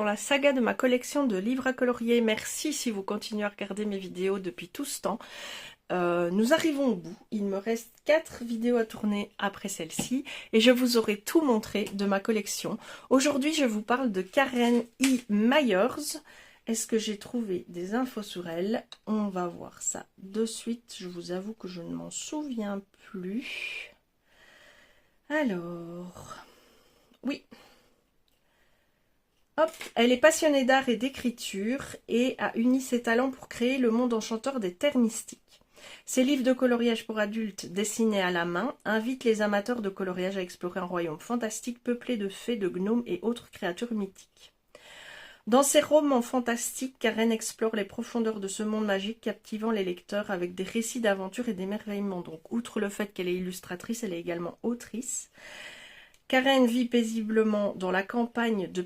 la saga de ma collection de livres à colorier. Merci si vous continuez à regarder mes vidéos depuis tout ce temps. Nous arrivons au bout. Il me reste 4 vidéos à tourner après celle-ci et je vous aurai tout montré de ma collection. Aujourd'hui, je vous parle de Karen E. Myers. Est-ce que j'ai trouvé des infos sur elle? On va voir ça de suite. Je vous avoue que je ne m'en souviens plus. Alors, oui. Hop, elle est passionnée d'art et d'écriture et a uni ses talents pour créer le monde enchanteur des terres mystiques. Ses livres de coloriage pour adultes dessinés à la main invitent les amateurs de coloriage à explorer un royaume fantastique peuplé de fées, de gnomes et autres créatures mythiques. Dans ses romans fantastiques, Karen explore les profondeurs de ce monde magique, captivant les lecteurs avec des récits d'aventure et d'émerveillement. Donc, outre le fait qu'elle est illustratrice, elle est également autrice. Karen vit paisiblement dans la campagne de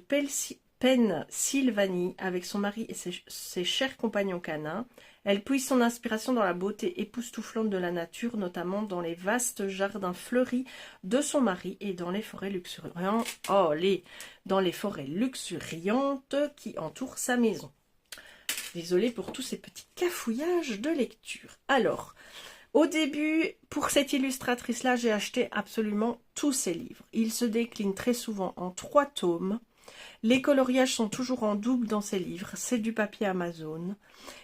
Pennsylvanie avec son mari et ses chers compagnons canins. Elle puise son inspiration dans la beauté époustouflante de la nature, notamment dans les vastes jardins fleuris de son mari et dans les forêts luxuriantes, qui entourent sa maison. Désolée pour tous ces petits cafouillages de lecture. Alors, au début, pour cette illustratrice-là, j'ai acheté absolument tous ses livres. Ils se déclinent très souvent en 3 tomes. Les coloriages sont toujours en double dans ces livres. C'est du papier Amazon.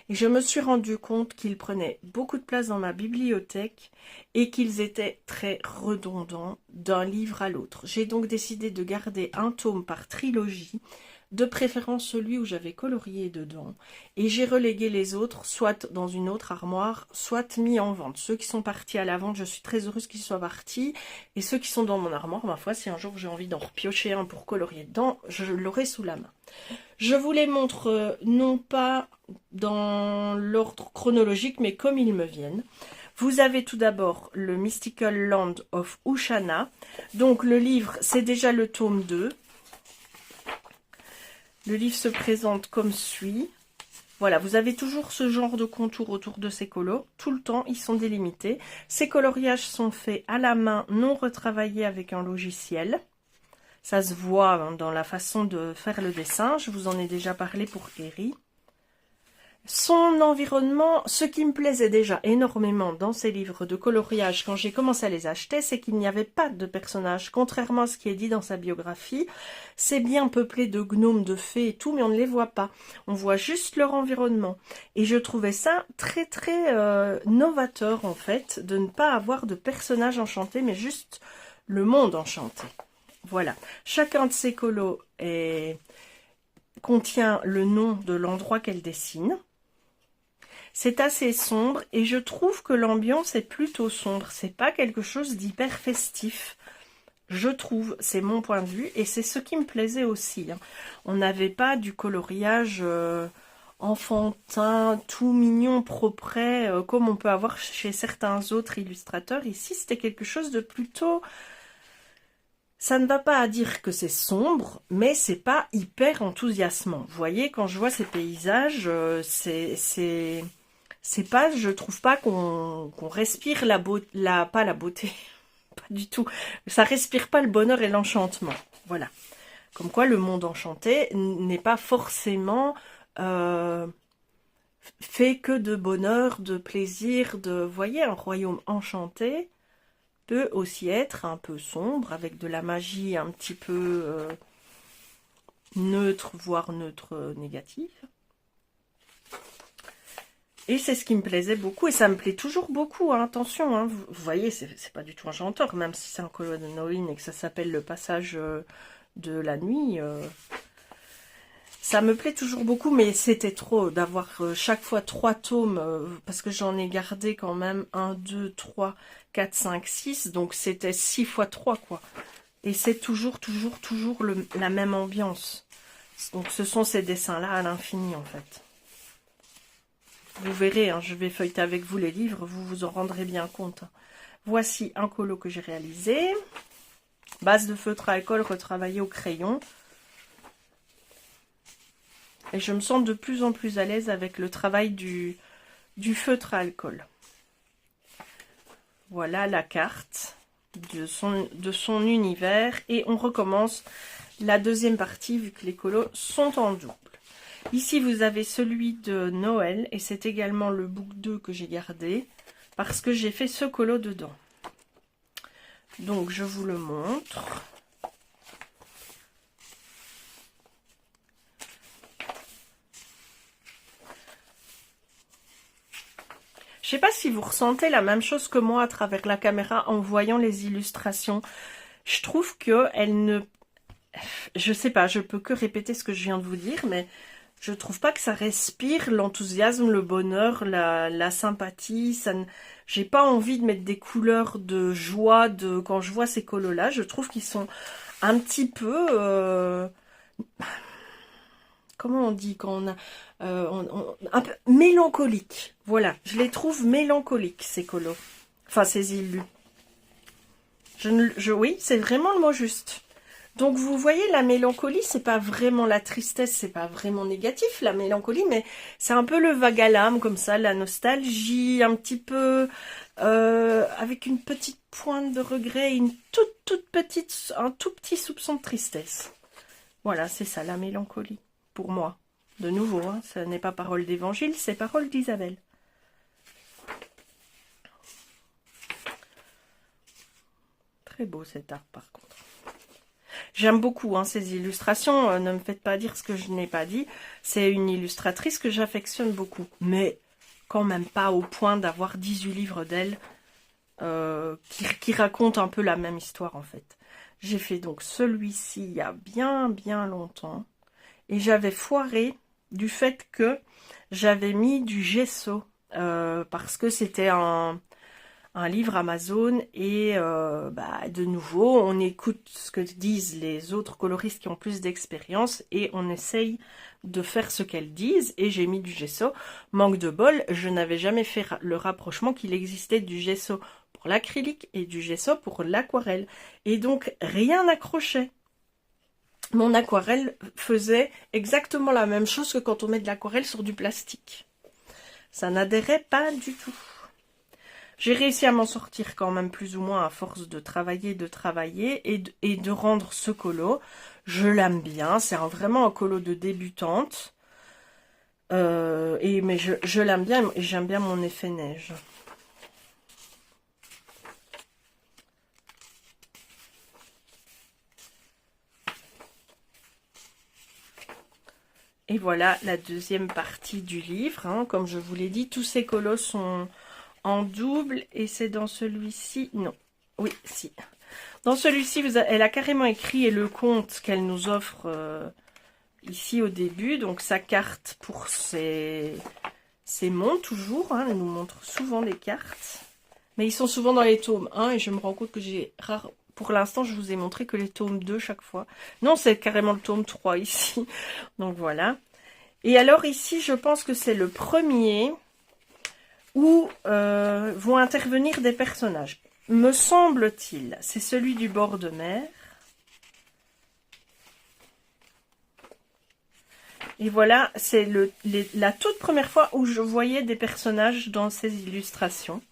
Et je me suis rendu compte qu'ils prenaient beaucoup de place dans ma bibliothèque et qu'ils étaient très redondants d'un livre à l'autre. J'ai donc décidé de garder un tome par trilogie, de préférence celui où j'avais colorié dedans, et j'ai relégué les autres soit dans une autre armoire, soit mis en vente. Ceux qui sont partis à la vente, je suis très heureuse qu'ils soient partis, et ceux qui sont dans mon armoire, ma foi, si un jour j'ai envie d'en repiocher un pour colorier dedans, je l'aurai sous la main. Je vous les montre non pas dans l'ordre chronologique, mais comme ils me viennent. Vous avez tout d'abord le Mystical Land of Ushana. Donc le livre, c'est déjà le tome 2. Le livre se présente comme suit. Voilà, vous avez toujours ce genre de contour autour de ces colos. Tout le temps, ils sont délimités. Ces coloriages sont faits à la main, non retravaillés avec un logiciel. Ça se voit dans la façon de faire le dessin. Je vous en ai déjà parlé pour Eri. Son environnement, ce qui me plaisait déjà énormément dans ces livres de coloriage quand j'ai commencé à les acheter, c'est qu'il n'y avait pas de personnages. Contrairement à ce qui est dit dans sa biographie, c'est bien peuplé de gnomes, de fées et tout, mais on ne les voit pas. On voit juste leur environnement. Et je trouvais ça très très novateur en fait, de ne pas avoir de personnages enchantés, mais juste le monde enchanté. Voilà. Chacun de ces colos contient le nom de l'endroit qu'elle dessine. C'est assez sombre et je trouve que l'ambiance est plutôt sombre. C'est pas quelque chose d'hyper festif. Je trouve, c'est mon point de vue et c'est ce qui me plaisait aussi. On n'avait pas du coloriage enfantin, tout mignon, propre, comme on peut avoir chez certains autres illustrateurs. Ici, c'était quelque chose de plutôt... Ça ne va pas à dire que c'est sombre, mais c'est pas hyper enthousiasmant. Vous voyez, quand je vois ces paysages, c'est pas, je trouve pas qu'on respire pas la beauté, pas du tout. Ça respire pas le bonheur et l'enchantement. Voilà. Comme quoi le monde enchanté n'est pas forcément fait que de bonheur, de plaisir, vous voyez, un royaume enchanté peut aussi être un peu sombre, avec de la magie un petit peu neutre, voire neutre négative. Et c'est ce qui me plaisait beaucoup, et ça me plaît toujours beaucoup, hein, attention, hein, vous voyez, c'est pas du tout enchanteur, même si c'est un colo de Noël et que ça s'appelle le passage de la nuit. Ça me plaît toujours beaucoup, mais c'était trop d'avoir chaque fois 3 tomes, parce que j'en ai gardé quand même 1, 2, 3, 4, 5, 6, donc c'était 6 fois 3, quoi. Et c'est toujours la même ambiance. Donc ce sont ces dessins-là à l'infini, en fait. Vous verrez, hein, je vais feuilleter avec vous les livres, vous vous en rendrez bien compte. Voici un colo que j'ai réalisé. Base de feutre à alcool retravaillée au crayon. Et je me sens de plus en plus à l'aise avec le travail du feutre à alcool. Voilà la carte de son univers. Et on recommence la deuxième partie, vu que les colos sont en double. Ici, vous avez celui de Noël, et c'est également le book 2 que j'ai gardé, parce que j'ai fait ce colo dedans. Donc, je vous le montre. Je sais pas si vous ressentez la même chose que moi à travers la caméra en voyant les illustrations. Je trouve que elles ne... Je sais pas, je peux que répéter ce que je viens de vous dire, mais je trouve pas que ça respire l'enthousiasme, le bonheur, la sympathie. Ça ne... J'ai pas envie de mettre des couleurs de joie quand je vois ces colos-là. Je trouve qu'ils sont un petit peu... Comment on dit quand on a... un peu mélancolique. Voilà, je les trouve mélancoliques, ces colos. Enfin, ces illus. Oui, c'est vraiment le mot juste. Donc, vous voyez, la mélancolie, c'est pas vraiment la tristesse, c'est pas vraiment négatif, la mélancolie, mais c'est un peu le vague à l'âme, comme ça, la nostalgie, un petit peu, avec une petite pointe de regret, une toute petite, un tout petit soupçon de tristesse. Voilà, c'est ça, la mélancolie, pour moi. De nouveau, hein, ce n'est pas parole d'évangile, c'est parole d'Isabelle. Très beau cet art, par contre. J'aime beaucoup hein, ces illustrations, ne me faites pas dire ce que je n'ai pas dit. C'est une illustratrice que j'affectionne beaucoup, mais quand même pas au point d'avoir 18 livres d'elle qui racontent un peu la même histoire en fait. J'ai fait donc celui-ci il y a bien longtemps, et j'avais foiré du fait que j'avais mis du gesso, parce que c'était un livre Amazon, et de nouveau on écoute ce que disent les autres coloristes qui ont plus d'expérience et on essaye de faire ce qu'elles disent, et j'ai mis du gesso. Manque de bol, je n'avais jamais fait le rapprochement qu'il existait du gesso pour l'acrylique et du gesso pour l'aquarelle, et donc rien n'accrochait. Mon aquarelle faisait exactement la même chose que quand on met de l'aquarelle sur du plastique. Ça n'adhérait pas du tout. J'ai réussi à m'en sortir quand même plus ou moins à force de travailler et de rendre ce colo. Je l'aime bien, c'est vraiment un colo de débutante. Mais je l'aime bien et j'aime bien mon effet neige. Et voilà la deuxième partie du livre. Hein. Comme je vous l'ai dit, tous ces colos sont en double, et c'est dans celui-ci, non, oui, si. Dans celui-ci, elle a carrément écrit le conte qu'elle nous offre ici au début, donc sa carte pour ses monts toujours, hein, elle nous montre souvent les cartes, mais ils sont souvent dans les tomes 1, et je me rends compte que j'ai rare... Pour l'instant, je vous ai montré que les tomes 2 chaque fois. Non, c'est carrément le tome 3 ici. Donc voilà. Et alors ici, je pense que c'est le premier où vont intervenir des personnages. Me semble-t-il, c'est celui du bord de mer. Et voilà, c'est la toute première fois où je voyais des personnages dans ces illustrations.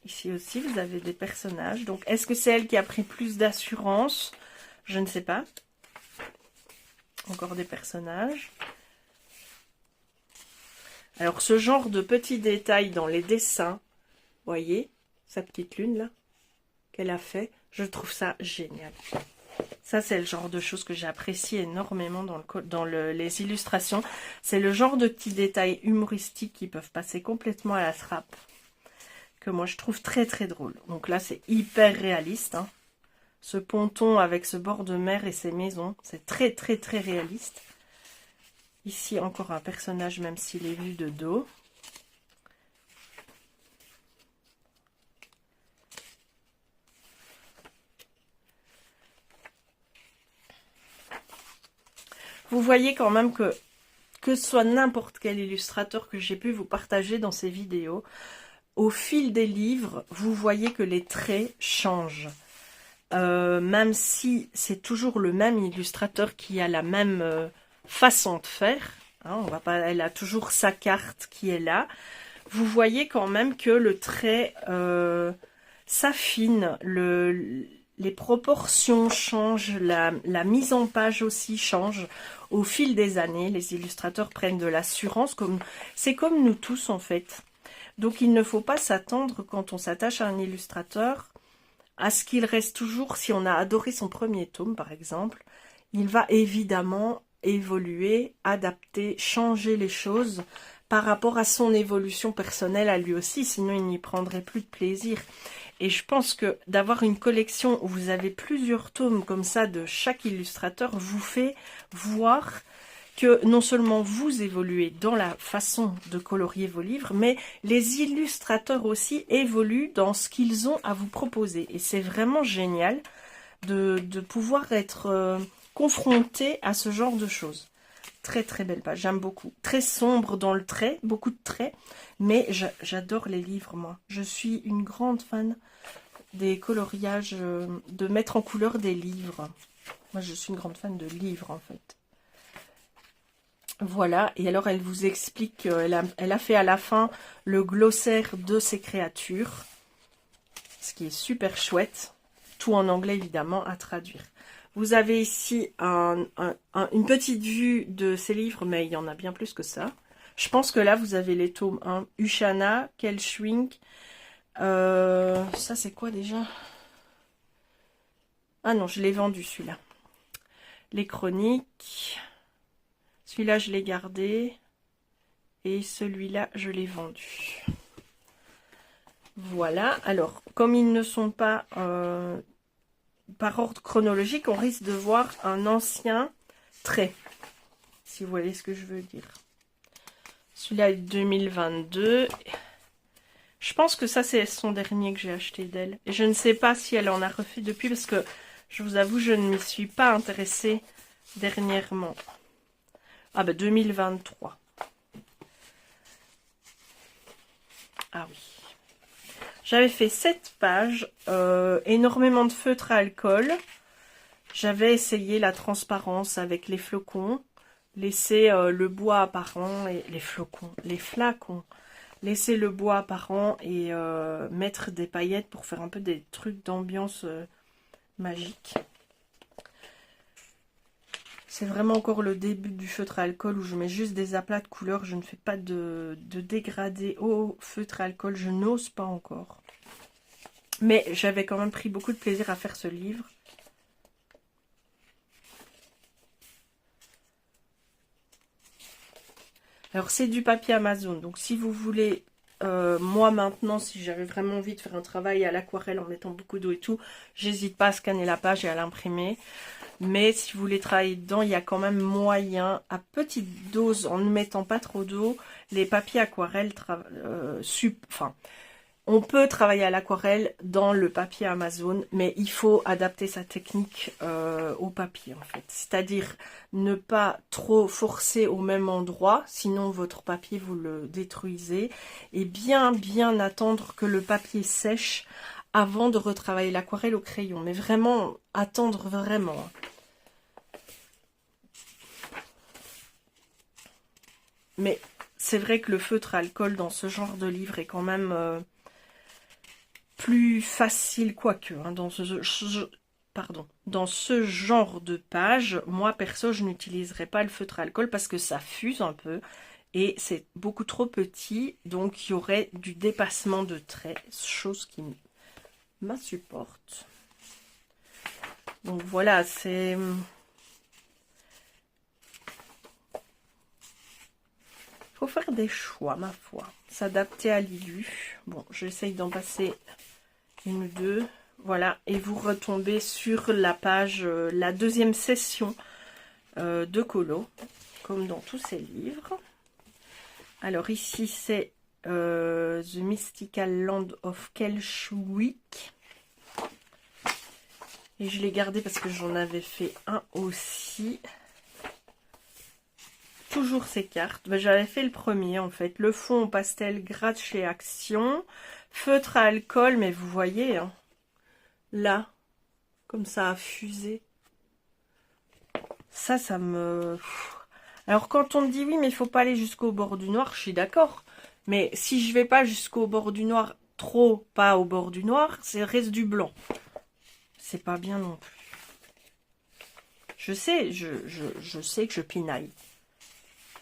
Ici aussi, vous avez des personnages. Donc, est-ce que c'est elle qui a pris plus d'assurance? Je ne sais pas. Encore des personnages. Alors, ce genre de petits détails dans les dessins, voyez, sa petite lune là, qu'elle a fait, je trouve ça génial. Ça, c'est le genre de choses que j'apprécie énormément dans les illustrations. C'est le genre de petits détails humoristiques qui peuvent passer complètement à la trappe, que moi je trouve très drôle. Donc là, c'est hyper réaliste. Hein. Ce ponton avec ce bord de mer et ces maisons, c'est très réaliste. Ici, encore un personnage, même s'il est vu de dos. Vous voyez quand même que ce soit n'importe quel illustrateur que j'ai pu vous partager dans ces vidéos, au fil des livres, vous voyez que les traits changent. Même si c'est toujours le même illustrateur qui a la même façon de faire, hein, on va pas, elle a toujours sa carte qui est là, vous voyez quand même que le trait s'affine, les proportions changent, la mise en page aussi change au fil des années. Les illustrateurs prennent de l'assurance, c'est comme nous tous en fait. Donc il ne faut pas s'attendre quand on s'attache à un illustrateur à ce qu'il reste toujours, si on a adoré son premier tome par exemple, il va évidemment évoluer, adapter, changer les choses par rapport à son évolution personnelle à lui aussi, sinon il n'y prendrait plus de plaisir. Et je pense que d'avoir une collection où vous avez plusieurs tomes comme ça de chaque illustrateur vous fait voir que non seulement vous évoluez dans la façon de colorier vos livres, mais les illustrateurs aussi évoluent dans ce qu'ils ont à vous proposer. Et c'est vraiment génial de pouvoir être confronté à ce genre de choses. Très très belle page, j'aime beaucoup. Très sombre dans le trait, beaucoup de traits, mais j'adore les livres moi. Je suis une grande fan des coloriages, de mettre en couleur des livres. Moi je suis une grande fan de livres en fait. Voilà, et alors elle vous explique, elle a fait à la fin le glossaire de ces créatures, ce qui est super chouette, tout en anglais évidemment à traduire. Vous avez ici une petite vue de ces livres, mais il y en a bien plus que ça. Je pense que là, vous avez les tomes 1. Ushana, Kelschwing. Ça, c'est quoi déjà? Ah non, je l'ai vendu celui-là. Les chroniques. Celui-là, je l'ai gardé. Et celui-là, je l'ai vendu. Voilà. Alors, comme ils ne sont pas... par ordre chronologique, on risque de voir un ancien trait, si vous voyez ce que je veux dire. Celui-là est 2022. Je pense que ça, c'est son dernier que j'ai acheté d'elle. Et je ne sais pas si elle en a refait depuis, parce que, je vous avoue, je ne m'y suis pas intéressée dernièrement. Ah ben, 2023. Ah oui. J'avais fait 7 pages, énormément de feutre à alcool. J'avais essayé la transparence avec les flocons, laisser le bois apparent et les flacons, laisser le bois apparent et mettre des paillettes pour faire un peu des trucs d'ambiance magique. C'est vraiment encore le début du feutre à alcool où je mets juste des aplats de couleurs. Je ne fais pas de dégradé au feutre à alcool. Je n'ose pas encore. Mais j'avais quand même pris beaucoup de plaisir à faire ce livre. Alors c'est du papier Amazon. Donc si vous voulez, moi maintenant, si j'avais vraiment envie de faire un travail à l'aquarelle en mettant beaucoup d'eau et tout, j'hésite pas à scanner la page et à l'imprimer. Mais si vous voulez travailler dedans, il y a quand même moyen, à petite dose, en ne mettant pas trop d'eau, les papiers aquarelles, on peut travailler à l'aquarelle dans le papier Amazon, mais il faut adapter sa technique au papier en fait. C'est-à-dire ne pas trop forcer au même endroit, sinon votre papier vous le détruisez. Et bien attendre que le papier sèche avant de retravailler l'aquarelle au crayon. Mais vraiment, attendre vraiment. Mais c'est vrai que le feutre à alcool dans ce genre de livre est quand même plus facile, quoique. Hein, dans ce genre de page, moi perso, je n'utiliserai pas le feutre à alcool parce que ça fuse un peu et c'est beaucoup trop petit. Donc il y aurait du dépassement de traits, chose qui m'insupporte. Donc voilà, c'est... faut faire des choix, ma foi. S'adapter à l'illu. Bon, j'essaye d'en passer une ou deux. Voilà, et vous retombez sur la page, la deuxième session de colo, comme dans tous ces livres. Alors ici, c'est The Mystical Land of Kelschwick. Et je l'ai gardé parce que j'en avais fait un aussi. Toujours ces cartes. Ben, j'avais fait le premier en fait. Le fond en pastel gratte chez Action. Feutre à alcool, mais vous voyez, hein, là, comme ça a fusé. Ça me... Alors quand on me dit oui, mais il faut pas aller jusqu'au bord du noir, je suis d'accord. Mais si je vais pas jusqu'au bord du noir, trop pas au bord du noir, c'est reste du blanc. c'est pas bien non plus. Je sais, je sais que je pinaille.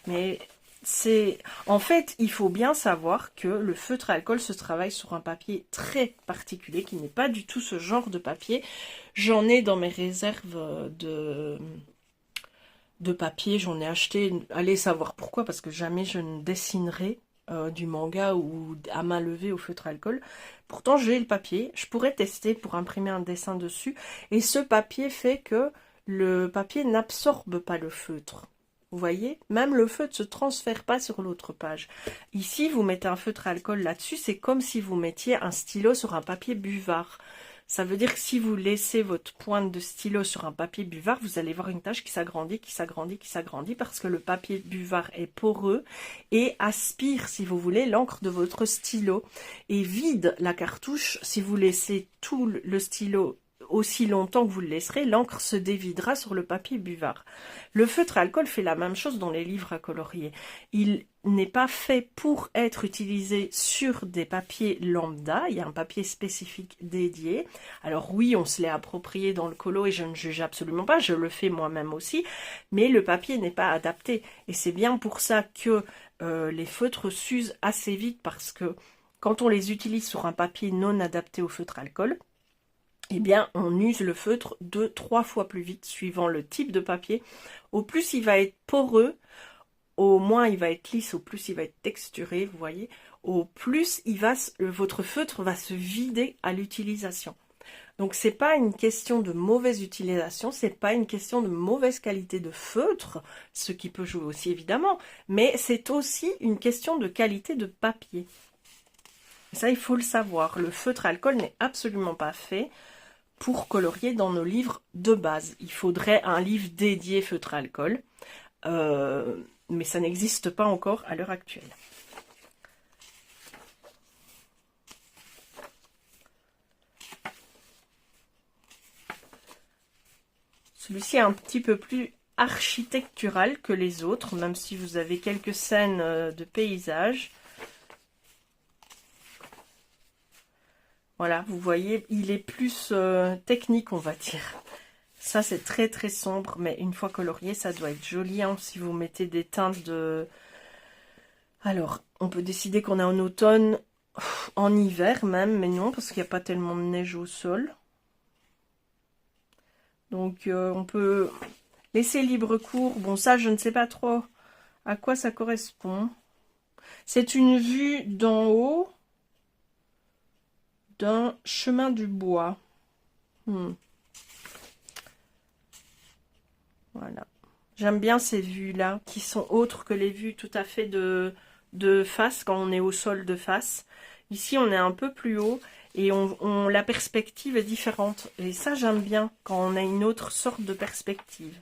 Mais c'est... En fait, il faut bien savoir que le feutre à alcool se travaille sur un papier très particulier, qui n'est pas du tout ce genre de papier. J'en ai dans mes réserves de papier, j'en ai acheté, allez savoir pourquoi, parce que jamais je ne dessinerai du manga ou à main levée au feutre à alcool. Pourtant, j'ai le papier, je pourrais tester pour imprimer un dessin dessus, et ce papier fait que le papier n'absorbe pas le feutre. Vous voyez, même le feutre ne se transfère pas sur l'autre page. Ici, vous mettez un feutre à alcool là-dessus, c'est comme si vous mettiez un stylo sur un papier buvard. Ça veut dire que si vous laissez votre pointe de stylo sur un papier buvard, vous allez voir une tache qui s'agrandit, qui s'agrandit, qui s'agrandit, parce que le papier buvard est poreux et aspire, si vous voulez, l'encre de votre stylo et vide la cartouche. Si vous laissez tout le stylo aussi longtemps que vous le laisserez, l'encre se dévidera sur le papier buvard. Le feutre à alcool fait la même chose dans les livres à colorier. Il n'est pas fait pour être utilisé sur des papiers lambda, il y a un papier spécifique dédié. Alors oui, on se l'est approprié dans le colo et je ne juge absolument pas, je le fais moi-même aussi, mais le papier n'est pas adapté. Et c'est bien pour ça que les feutres s'usent assez vite, parce que quand on les utilise sur un papier non adapté au feutre à alcool, eh bien, on use le feutre 2-3 fois plus vite, suivant le type de papier. Au plus il va être poreux, au moins il va être lisse, au plus il va être texturé, vous voyez. Au plus votre feutre va se vider à l'utilisation. Donc, c'est pas une question de mauvaise utilisation, c'est pas une question de mauvaise qualité de feutre, ce qui peut jouer aussi évidemment, mais c'est aussi une question de qualité de papier. Ça, il faut le savoir. Le feutre à alcool n'est absolument pas fait pour colorier dans nos livres de base. Il faudrait un livre dédié feutre à alcool, mais ça n'existe pas encore à l'heure actuelle. Celui-ci est un petit peu plus architectural que les autres, même si vous avez quelques scènes de paysage. Voilà, vous voyez, il est plus technique, on va dire. Ça, c'est très très sombre, mais une fois colorié, ça doit être joli. Hein, si vous mettez des teintes de... Alors, on peut décider qu'on est en automne, en hiver même, mais non, parce qu'il n'y a pas tellement de neige au sol. Donc, on peut laisser libre cours. Bon, ça, je ne sais pas trop à quoi ça correspond. C'est une vue d'en haut d'un chemin du bois. Voilà. J'aime bien ces vues-là, qui sont autres que les vues tout à fait de face, quand on est au sol de face. Ici, on est un peu plus haut et la perspective est différente. Et ça, j'aime bien, quand on a une autre sorte de perspective.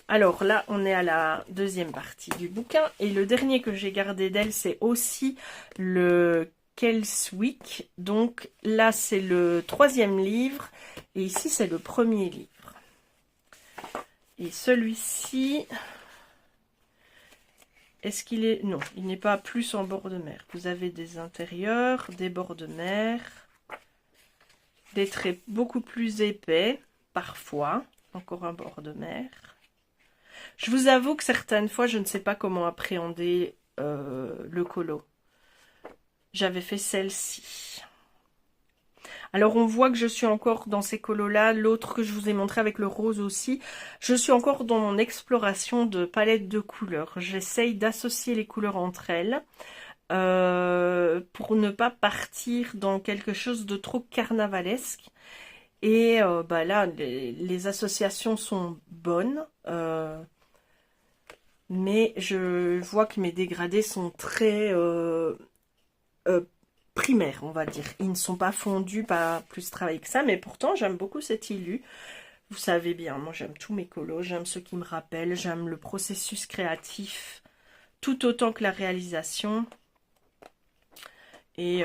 Alors là, on est à la deuxième partie du bouquin. Et le dernier que j'ai gardé d'elle, c'est aussi le Kelswick. Donc là, c'est le 3e livre. Et ici, c'est le 1er livre. Et celui-ci, est-ce qu'il est... Non, il n'est pas plus en bord de mer. Vous avez des intérieurs, des bords de mer, des traits beaucoup plus épais, parfois, encore un bord de mer. Je vous avoue que certaines fois, je ne sais pas comment appréhender le colo. J'avais fait celle-ci. Alors, on voit que je suis encore dans ces colos-là. L'autre que je vous ai montré avec le rose aussi. Je suis encore dans mon exploration de palette de couleurs. J'essaye d'associer les couleurs entre elles pour ne pas partir dans quelque chose de trop carnavalesque. Et bah là, les associations sont bonnes. Mais je vois que mes dégradés sont très primaires, on va dire. Ils ne sont pas fondus, pas plus travaillés que ça, mais pourtant j'aime beaucoup cet illu. Vous savez bien, moi j'aime tous mes colos, j'aime ceux qui me rappellent, j'aime le processus créatif tout autant que la réalisation. Et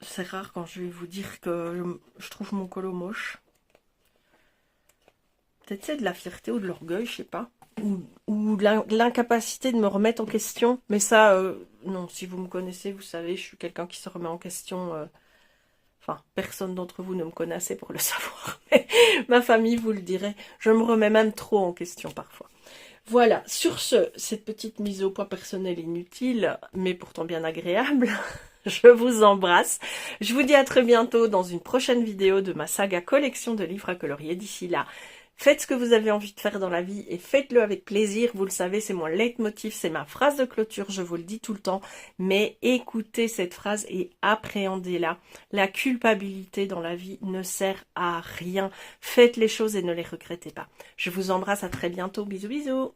c'est rare quand je vais vous dire que je trouve mon colo moche. Peut-être c'est de la fierté ou de l'orgueil, je sais pas. Ou l'incapacité de me remettre en question. Mais ça, non, si vous me connaissez, vous savez, je suis quelqu'un qui se remet en question Enfin, personne d'entre vous ne me connaît assez pour le savoir, mais ma famille vous le dirait. Je me remets même trop en question parfois. Voilà, sur ce, cette petite mise au point personnelle inutile, mais pourtant bien agréable, je vous embrasse. Je vous dis à très bientôt dans une prochaine vidéo de ma saga collection de livres à colorier. D'ici là, faites ce que vous avez envie de faire dans la vie et faites-le avec plaisir. Vous le savez, c'est mon leitmotiv, c'est ma phrase de clôture, je vous le dis tout le temps. Mais écoutez cette phrase et appréhendez-la. La culpabilité dans la vie ne sert à rien. Faites les choses et ne les regrettez pas. Je vous embrasse, à très bientôt. Bisous, bisous.